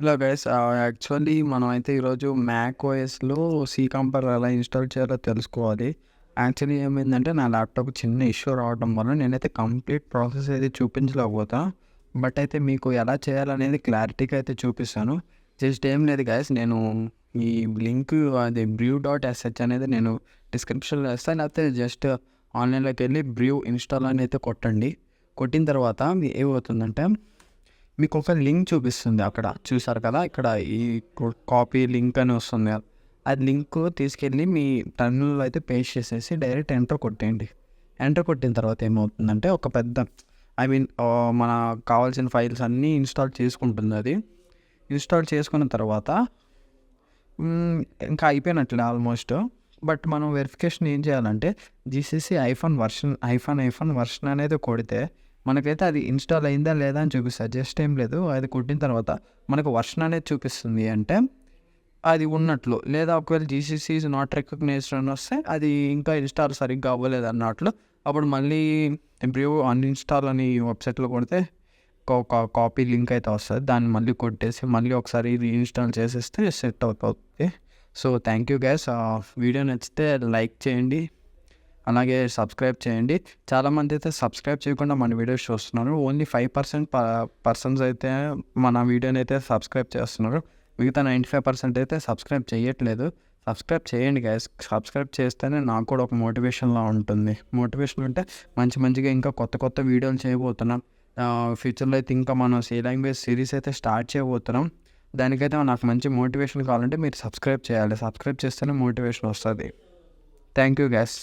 ఇలా guys actually మనమైతే ఈరోజు మ్యాక్ ఓఎస్‌లో సి కంపైలర్ ఎలా ఇన్‌స్టాల్ చేయాలో తెలుసుకోవాలి. యాక్చువల్లీ ఏమైందంటే నా ల్యాప్‌టాప్ చిన్న ఇష్యూ రావడం వల్ల నేనైతే కంప్లీట్ ప్రాసెస్ అయితే చూపించలేకపోతా. బట్ అయితే మీకు ఎలా చేయాలనేది క్లారిటీగా అయితే చూపిస్తాను. జస్ట్ ఏం లేదు గైస్, నేను ఈ లింక్ అది brew.sh అనేది నేను డిస్క్రిప్షన్‌లో ఇస్తాను. లేకపోతే జస్ట్ ఆన్‌లైన్‌లోకెళ్ళి బ్రీవ్ ఇన్‌స్టాల్ అని అయితే కొట్టండి. కొట్టిన తర్వాత ఏమవుతుందంటే మీకు ఒక లింక్ చూపిస్తుంది అక్కడ. చూసారు కదా! ఇక్కడ ఈ కాపీ లింక్ అని వస్తుంది కదా! అది లింక్ తీసుకెళ్ళి మీ టెర్మినల్‌లో అయితే పేస్ట్ చేసేసి డైరెక్ట్ ఎంటర్ కొట్టేయండి. ఎంటర్ కొట్టిన తర్వాత ఏమవుతుందంటే ఒక పెద్ద మనకు కావాల్సిన ఫైల్స్ అన్నీ ఇన్‌స్టాల్ చేసుకుంటుంది అది. ఇన్‌స్టాల్ చేసుకున్న తర్వాత హ్మ్, ఇంకా అయిపోయినట్లే ఆల్మోస్ట్. బట్ మనం వెరిఫికేషన్ ఏం చేయాలంటే జీసీసీ -వర్షన్ అనేది కొడితే మనకైతే అది ఇన్‌స్టాల్ అయిందా లేదా అని చూపిస్తది. జస్ట్ ఏం లేదు, అది కొట్టిన తర్వాత మనకు వర్షన్ అనేది చూపిస్తుంది అంటే అది ఉన్నట్లు. లేదా ఒకవేళ జీసీసీ ఈజ్ నాట్ రికగ్నైజ్డ్ అని వస్తే అది ఇంకా ఇన్‌స్టాల్ సరిగ్గా అవ్వలేదు అన్నట్లు. అప్పుడు మళ్ళీ అన్‌ఇన్‌స్టాల్ అని వెబ్‌సైట్‌లో కొడితే కాపీ లింక్ అయితే వస్తది. దాన్ని మళ్ళీ కొట్టేసి మళ్ళీ ఒకసారి రీఇన్‌స్టాల్ చేసేస్తే సెట్ అవుతుంది. So thank you guys. Video నచ్చితే లైక్ చేయండి. అలాగే సబ్స్క్రైబ్ చేయండి. చాలామంది అయితే సబ్స్క్రైబ్ చేయకుండా మన వీడియోస్ చూస్తున్నారు. ఓన్లీ 5% పర్సన్స్ అయితే మన వీడియోని అయితే సబ్స్క్రైబ్ చేస్తున్నారు. మిగతా 95% అయితే సబ్స్క్రైబ్ చేయట్లేదు. సబ్స్క్రైబ్ చేయండి గైస్. సబ్స్క్రైబ్ చేస్తేనే నాకు కూడా ఒక మోటివేషన్‌లా ఉంటుంది. మోటివేషన్ అంటే మంచిగా ఇంకా కొత్త వీడియోలు చేయబోతున్నాం. ఫ్యూచర్‌లో అయితే ఇంకా మనం సి లాంగ్వేజ్ సిరీస్ అయితే స్టార్ట్ చేయబోతున్నాం. దానికైతే నాకు మంచి మోటివేషన్ కావాలంటే మీరు సబ్స్క్రైబ్ చేయాలి. సబ్స్క్రైబ్ చేస్తేనే మోటివేషన్ వస్తది. Thank you guys.